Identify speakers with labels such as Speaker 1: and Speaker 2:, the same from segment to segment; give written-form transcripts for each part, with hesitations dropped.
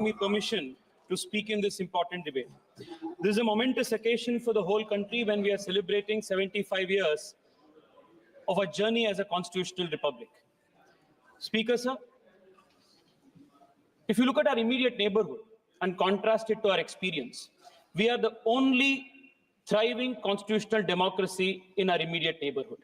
Speaker 1: me permission to speak in this important debate. This is a momentous occasion for the whole country when we are celebrating 75 years of a journey as a constitutional republic. Speaker, sir, if you look at our immediate neighborhood and contrast it to our experience, we are the only thriving constitutional democracy in our immediate neighborhood.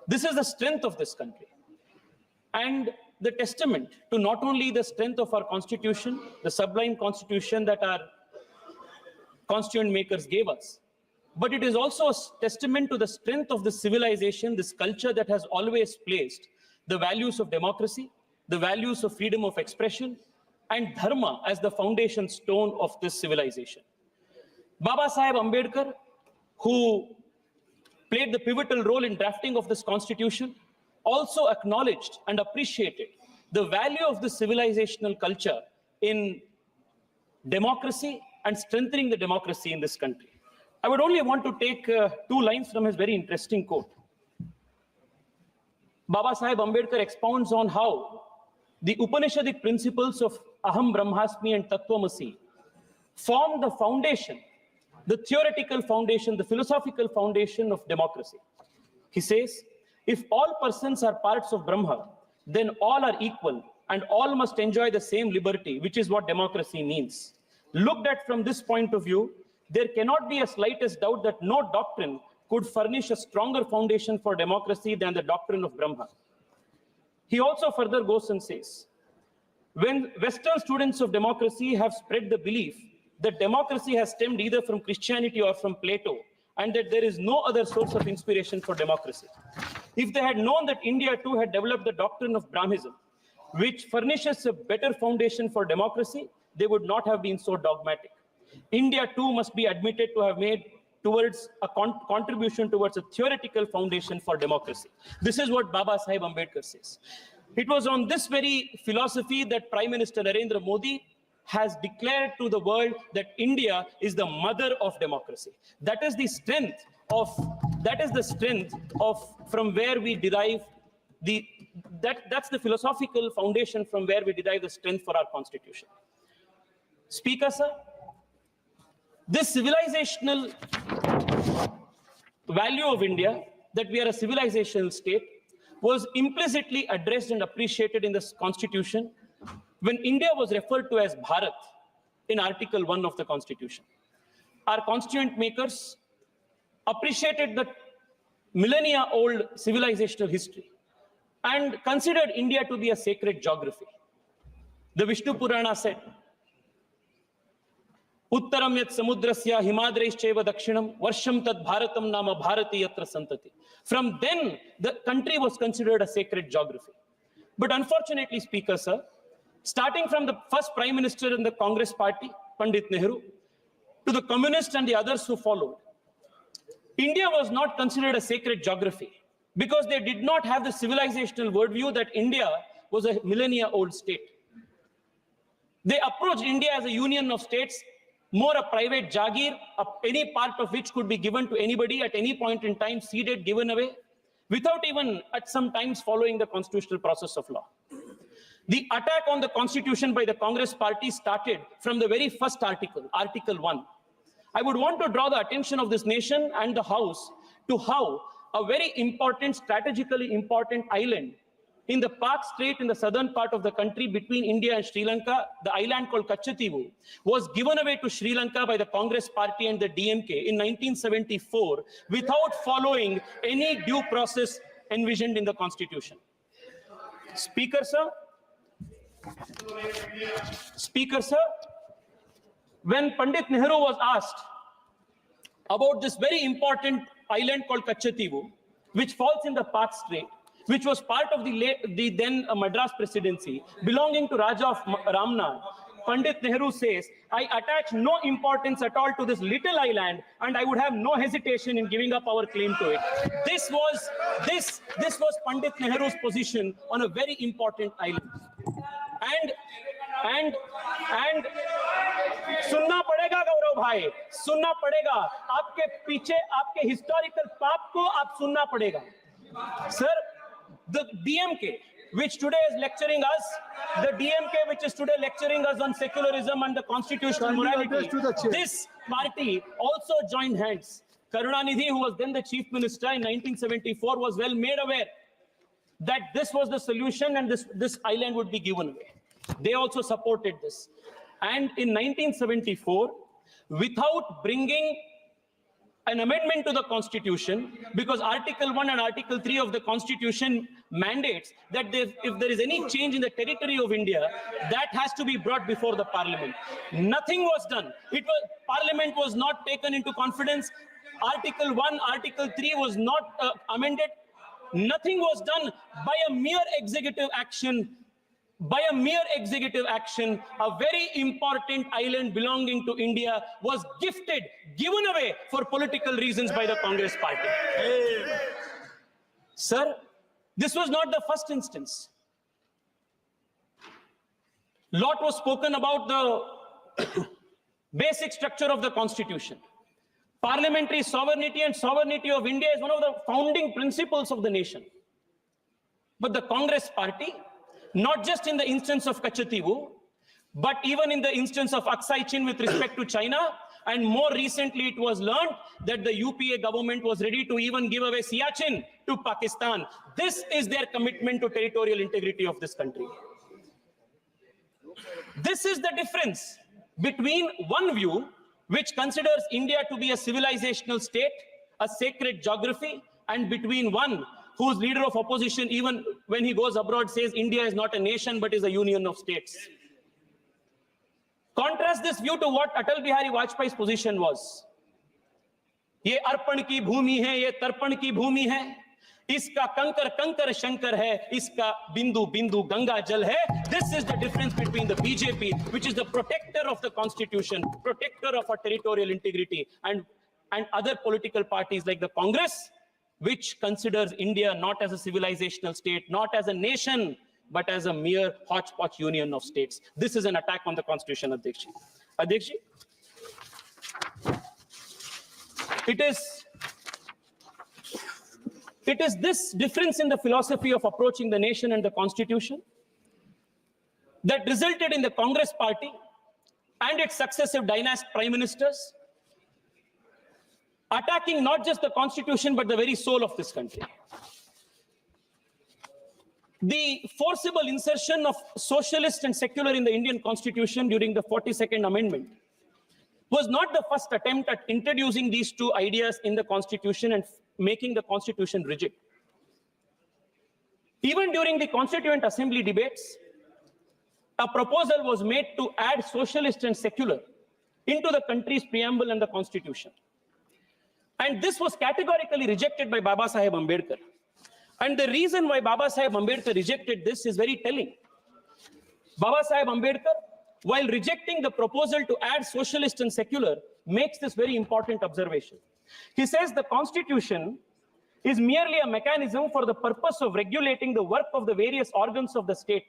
Speaker 1: This is the strength of this country and the testament to not only the strength of our constitution, the sublime constitution that our constituent makers gave us, but it is also a testament to the strength of the civilization, this culture that has always placed the values of democracy, the values of freedom of expression, and dharma as the foundation stone of this civilization. Baba Saheb Ambedkar, who played the pivotal role in drafting of this constitution, also acknowledged and appreciated the value of the civilizational culture in democracy and strengthening the democracy in this country. I would only want to take two lines from his very interesting quote. Baba Saheb Ambedkar expounds on how the Upanishadic principles of Aham Brahmasmi and Tattvamasi form the foundation, the theoretical foundation, the philosophical foundation of democracy. He says, if all persons are parts of Brahma, then all are equal and all must enjoy the same liberty, which is what democracy means. Looked at from this point of view, there cannot be a slightest doubt that no doctrine could furnish a stronger foundation for democracy than the doctrine of Brahma. He also further goes and says, when Western students of democracy have spread the belief that democracy has stemmed either from Christianity or from Plato, and that there is no other source of inspiration for democracy. If they had known that India too had developed the doctrine of Brahmism, which furnishes a better foundation for democracy, they would not have been so dogmatic. India too must be admitted to have made towards a contribution towards a theoretical foundation for democracy. This is what Baba Saheb Ambedkar says. It was on this very philosophy that Prime Minister Narendra Modi has declared to the world that India is the mother of democracy. That is the strength of from where we derive that's the philosophical foundation from where we derive the strength for our constitution. Speaker, sir, this civilizational value of India, that we are a civilizational state, was implicitly addressed and appreciated in this constitution when India was referred to as Bharat in Article 1 of the Constitution. Our constituent makers appreciated the millennia-old civilizational history and considered India to be a sacred geography. The Vishnu Purana said, Uttaram yat samudrasya himadraischeva dakshinam varsham tad bharatam nama bharati yatra santati. From then, the country was considered a sacred geography. But unfortunately, Speaker, sir, starting from the first Prime Minister in the Congress party, Pandit Nehru, to the communists and the others who followed, India was not considered a sacred geography because they did not have the civilizational worldview that India was a millennia-old state. They approached India as a union of states, more a private jagir, any part of which could be given to anybody at any point in time, ceded, given away, without even at some times following the constitutional process of law. The attack on the constitution by the Congress party started from the very first article, Article 1. I would want to draw the attention of this nation and the House to how a very important, strategically important island in the Pak Strait in the southern part of the country between India and Sri Lanka, the island called Kachativu, was given away to Sri Lanka by the Congress party and the DMK in 1974 without following any due process envisioned in the constitution. Speaker, sir, when Pandit Nehru was asked about this very important island called Kachativu, which falls in the Pak Strait, which was part of the then Madras presidency, belonging to Raja of Ramnath, Pandit Nehru says, I attach no importance at all to this little island, and I would have no hesitation in giving up our claim to it. This was Pandit Nehru's position on a very important island. And सुनना पड़ेगा गौरव भाई, सुनना पड़ेगा, आपके पीछे आपके historical पाप को आप सुनना पड़ेगा. Sir, the DMK which today is lecturing us, the DMK which is today lecturing us on secularism and the constitutional morality, this party also joined hands. Karunanidhi, who was then the chief minister in 1974, was well made aware that this was the solution and this island would be given away. They also supported this. And in 1974, without bringing an amendment to the constitution, because Article 1 and Article 3 of the constitution mandates that if there is any change in the territory of India, that has to be brought before the parliament. Nothing was done. Parliament was not taken into confidence. Article 1, Article 3 was not amended. Nothing was done. By a mere executive action, a very important island belonging to India was given away for political reasons by the Congress party. Sir, this was not the first instance. Lot was spoken about the basic structure of the constitution. Parliamentary sovereignty and sovereignty of India is one of the founding principles of the nation. But the Congress party, not just in the instance of Kachativu, but even in the instance of Aksai Chin with respect to China, and more recently it was learned that the UPA government was ready to even give away Siachen to Pakistan. This is their commitment to territorial integrity of this country. This is the difference between one view which considers India to be a civilizational state, a sacred geography, and between one whose leader of opposition, even when he goes abroad, says India is not a nation but is a union of states. Contrast this view to what Atal Bihari Vajpayee's position was. ये अर्पण की भूमि है, ये तर्पण की भूमि है, इसका कंकर कंकर शंकर है, इसका बिंदु बिंदु गंगा जल है. This is the difference between the BJP, which is the protector of the constitution, protector of our territorial integrity, and other political parties like the Congress, which considers India not as a civilizational state, not as a nation, but as a mere hodgepodge union of states. This is an attack on the constitution, Adhyakshi. Adhyakshi, it is this difference in the philosophy of approaching the nation and the constitution that resulted in the Congress party and its successive dynastic prime ministers attacking not just the constitution, but the very soul of this country. The forcible insertion of socialist and secular in the Indian constitution during the 42nd Amendment was not the first attempt at introducing these two ideas in the constitution and making the constitution rigid. Even during the Constituent Assembly debates, a proposal was made to add socialist and secular into the country's preamble and the constitution. And this was categorically rejected by Baba Saheb Ambedkar. And the reason why Baba Saheb Ambedkar rejected this is very telling. Baba Saheb Ambedkar, while rejecting the proposal to add socialist and secular, makes this very important observation. He says the constitution is merely a mechanism for the purpose of regulating the work of the various organs of the state.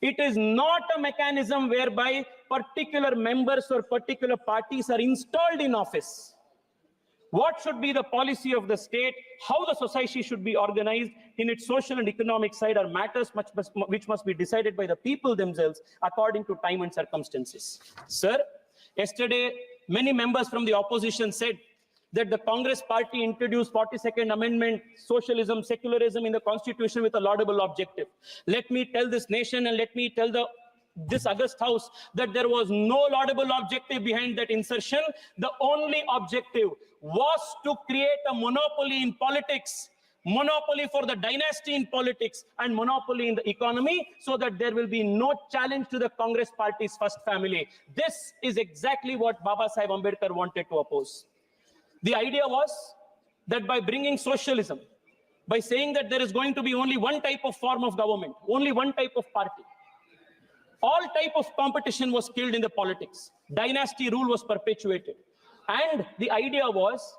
Speaker 1: It is not a mechanism whereby particular members or particular parties are installed in office. What should be the policy of the state, how the society should be organized in its social and economic side are matters which must be decided by the people themselves according to time and circumstances. Sir, yesterday, many members from the opposition said that the Congress party introduced 42nd Amendment, socialism, secularism in the constitution with a laudable objective. Let me tell this nation and let me tell this august house that there was no laudable objective behind that insertion. The only objective was to create a monopoly in politics, monopoly for the dynasty in politics, and monopoly in the economy, so that there will be no challenge to the Congress party's first family. This is exactly what Baba Saheb Ambedkar wanted to oppose. The idea was that by bringing socialism, by saying that there is going to be only one type of form of government, only one type of party, all type of competition was killed in the politics. Dynasty rule was perpetuated. And the idea was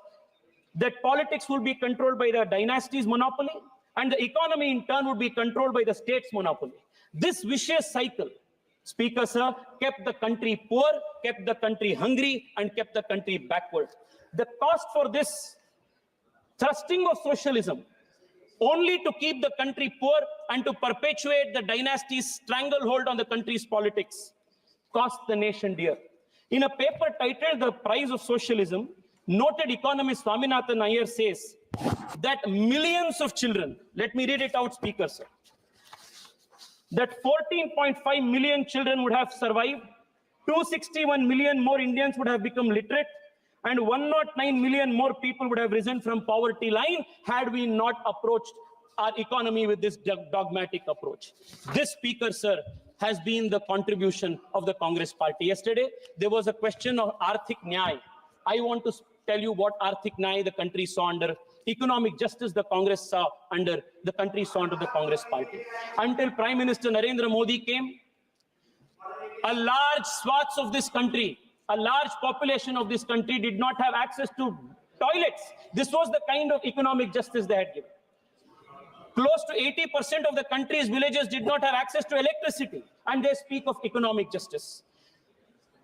Speaker 1: that politics would be controlled by the dynasty's monopoly, and the economy in turn would be controlled by the state's monopoly. This vicious cycle, Speaker sir, kept the country poor, kept the country hungry, and kept the country backward. The cost for this thrusting of socialism only to keep the country poor and to perpetuate the dynasty's stranglehold on the country's politics, cost the nation dear. In a paper titled The Price of Socialism, noted economist Swaminathan Iyer says that millions of children, let me read it out, Speaker, sir, that 14.5 million children would have survived, 261 million more Indians would have become literate, and 109 million more people would have risen from poverty line had we not approached our economy with this dogmatic approach. This, Speaker, sir, has been the contribution of the Congress party. Yesterday, there was a question of Arthik Nyay. I want to tell you what Arthik Nyay the country saw under economic justice, the Congress saw under the country saw under the Congress party. Until Prime Minister Narendra Modi came, a large swaths of this country, a large population of this country did not have access to toilets. This was the kind of economic justice they had given. Close to 80% of the country's villages did not have access to electricity, and they speak of economic justice.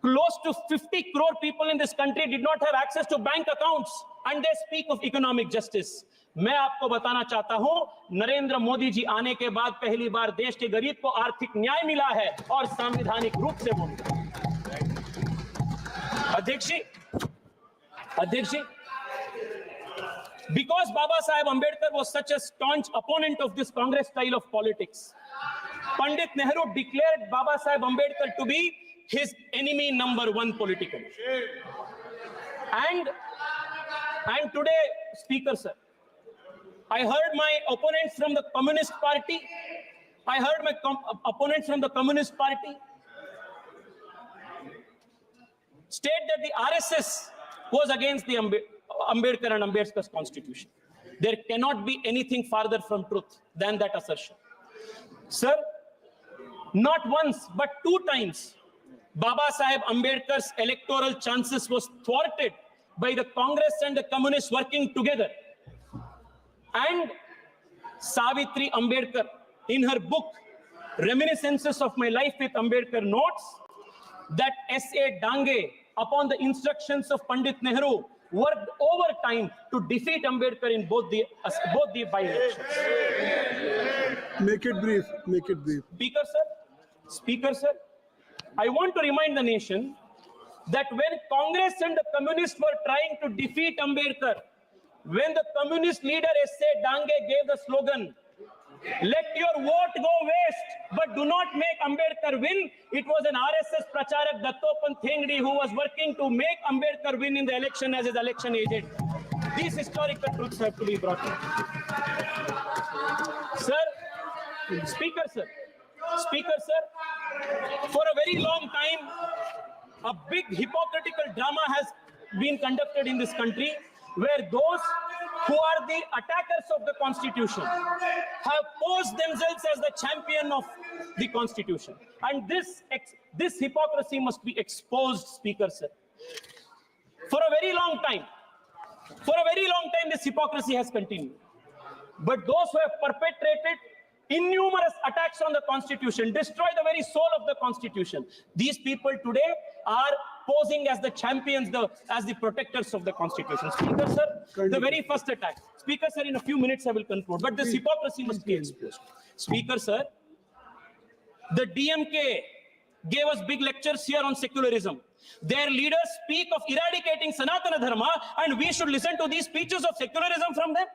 Speaker 1: Close to 50 crore people in this country did not have access to bank accounts, and they speak of economic justice. मैं आपको बताना चाहता हूं, नरेंद्र मोदी जी आने के बाद पहली बार देश के गरीब को आर्थिक न्याय मिला है और संवैधानिक रूप से वो मिला। अध्यक्ष जी, because Baba Saheb Ambedkar was such a staunch opponent of this Congress style of politics, Pandit Nehru declared Baba Saheb Ambedkar to be his enemy number one politically. And today, Speaker, sir, I heard my opponents from the Communist Party. State that the RSS was against the Ambedkar and Ambedkar's constitution. There cannot be anything farther from truth than that assertion. Sir, not once, but 2 times, Baba Saheb Ambedkar's electoral chances was thwarted by the Congress and the Communists working together. And Savitri Ambedkar, in her book, Reminiscences of My Life with Ambedkar, notes that S.A. Dange, upon the instructions of Pandit Nehru, worked overtime to defeat Ambedkar in both the by-elections.
Speaker 2: Make it brief.
Speaker 1: Speaker, sir, I want to remind the nation that when Congress and the Communists were trying to defeat Ambedkar, when the Communist leader S.A. Dange gave the slogan, "Let your vote go waste, but do not make Ambedkar win," it was an RSS Pracharak Dattopan Thengdi who was working to make Ambedkar win in the election as his election agent. These historical truths have to be brought in. Speaker, sir, for a very long time, a big hypocritical drama has been conducted in this country, where those who are the attackers of the Constitution have posed themselves as the champion of the Constitution. And this hypocrisy must be exposed, Speaker, sir. For a very long time, this hypocrisy has continued. But those who have perpetrated innumerous attacks on the Constitution, destroy the very soul of the Constitution, these people today are posing as the champions, as the protectors of the Constitution. Speaker, sir, the very first attack. Speaker, sir, in a few minutes I will conclude, but this hypocrisy must be exposed. Speaker, sir, the DMK gave us big lectures here on secularism. Their leaders speak of eradicating Sanatana Dharma, and we should listen to these speeches of secularism from them.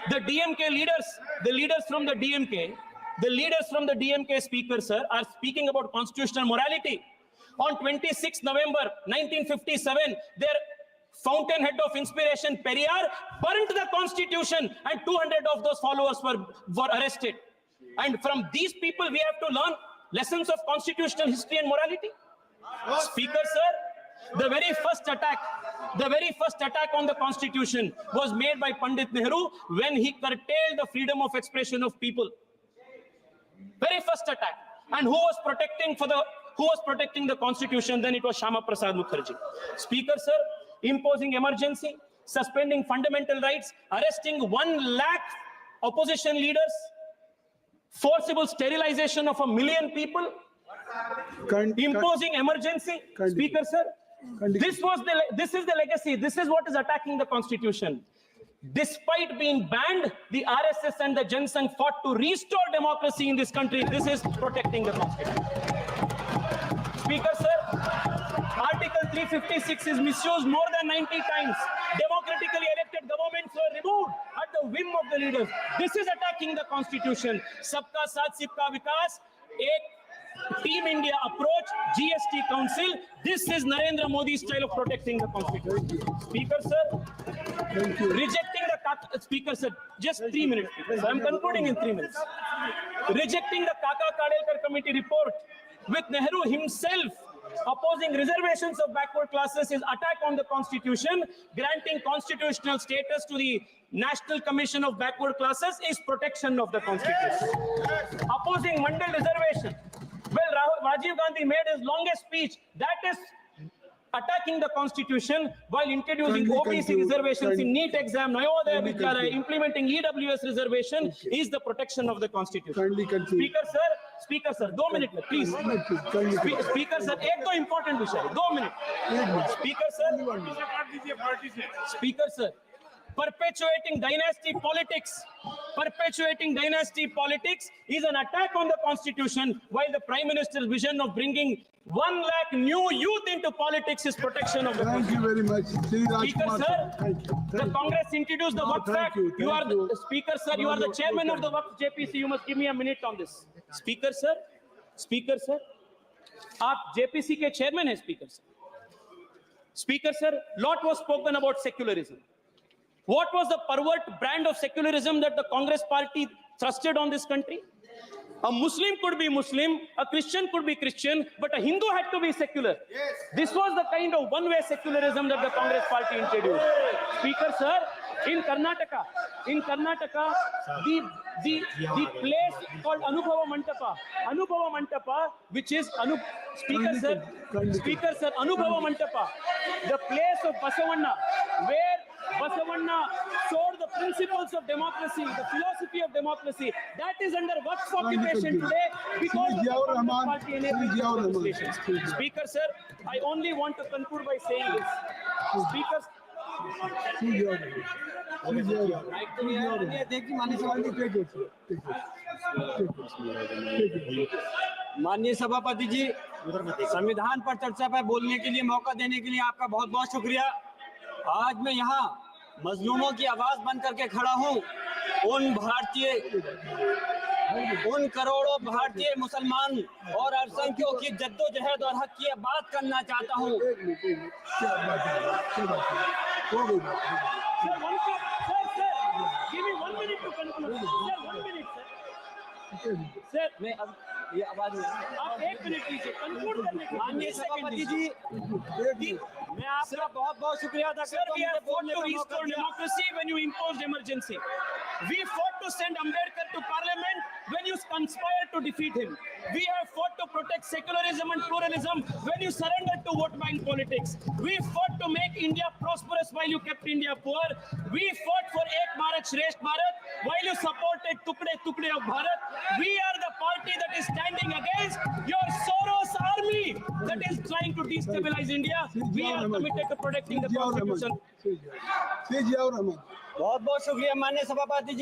Speaker 1: The DMK leaders, the leaders from the DMK, Speaker, sir, are speaking about constitutional morality. On 26 November 1957, their fountainhead of inspiration, Periyar, burnt the Constitution, and 200 of those followers were arrested. And from these people, we have to learn lessons of constitutional history and morality. Speaker, sir, the very first attack on the Constitution was made by Pandit Nehru when he curtailed the freedom of expression of people. Very first attack. And who was protecting the Constitution? Then it was Shama Prasad Mukherjee. Speaker, sir, imposing emergency, suspending fundamental rights, arresting 1 lakh opposition leaders, forcible sterilization of 1 million people, imposing emergency. Speaker, sir, this is the legacy. This is what is attacking the Constitution. Despite being banned, the RSS and the Jan Sangh fought to restore democracy in this country. This is protecting the constitution. Speaker, sir, Article 356 is misused more than 90 times. Democratically elected governments were removed at the whim of the leaders. This is attacking the constitution. Sabka Saath Sabka Vikas, ek Team India approach, GST Council. This is Narendra Modi's style of protecting the constitution. Speaker, sir, rejecting the Speaker, sir, just 3 minutes. Speaker, I'm concluding in 3 minutes. Rejecting the Kaka Kadelkar committee report with Nehru himself opposing reservations of backward classes is attack on the constitution. Granting constitutional status to the National Commission of Backward Classes is protection of the constitution. Opposing Mandal reservation. Well, Rajiv Gandhi made his longest speech. That is attacking the constitution while introducing OBC reservations in NEET exam, Navodaya Vidyalaya, implementing EWS reservation is the protection of the constitution. Speaker sir, 2 minutes, please. Speaker sir, एक तो important विषय, 2 minutes. Speaker sir, perpetuating dynasty politics is an attack on the constitution, while the Prime Minister's vision of bringing 1 lakh new youth into politics is protection of the
Speaker 2: Thank you very much.
Speaker 1: Speaker sir, the Congress introduced the Waqf Act. You are the Speaker sir, you are the chairman of the Waqf JPC. You must give me a minute on this. Speaker sir, आप JPC के chairman हैं Speaker sir. Speaker sir, lot was spoken about secularism. What was the pervert brand of secularism that the Congress party thrusted on this country? A Muslim could be Muslim, a Christian could be Christian, but a Hindu had to be secular. Yes. This was the kind of one-way secularism that the Congress party introduced. Speaker sir, in Karnataka, the place called Anubhava Mantapa, which is Speaker sir, Anubhava Mantapa, the place of Basavanna, where Basavanna showed the principles of democracy, the philosophy of democracy. That is under Waqf occupation today because of the Congress party enabling legislation. Speaker sir, I only want to conclude by saying this. Speaker,
Speaker 3: माननीय सभापति जी, संविधान पर चर्चा पर बोलने के लिए मौका देने के लिए आपका बहुत बहुत शुक्रिया। आज मैं यहाँ मजलूमों की आवाज बन करके खड़ा हूँ। उन करोड़ों भारतीय मुसलमान और अल्पसंख्यकों की जद्दोजहद और हक की बात करना चाहता हूँ।
Speaker 1: सर, मैं अब ये आवाज आप 1 मिनट लीजिए, कंक्लूड करने के
Speaker 3: माननीय सभापति जी, मैं आपका बहुत बहुत शुक्रिया अदा करता हूं।
Speaker 1: We have fought to restore democracy when you imposed emergency. We fought to send Ambedkar to parliament when you conspired to defeat him. We have fought to protect secularism and pluralism when you surrendered to vote bank politics. We fought to make India prosperous while you kept India poor. We fought for Ek Bharat Shresth Bharat while you supported Tukde of Bharat. We are the party that is standing against your Soros army that is trying to destabilize India. We are committed to protecting the constitution.
Speaker 3: बहुत बहुत शुक्रिया माननीय सभापति जी।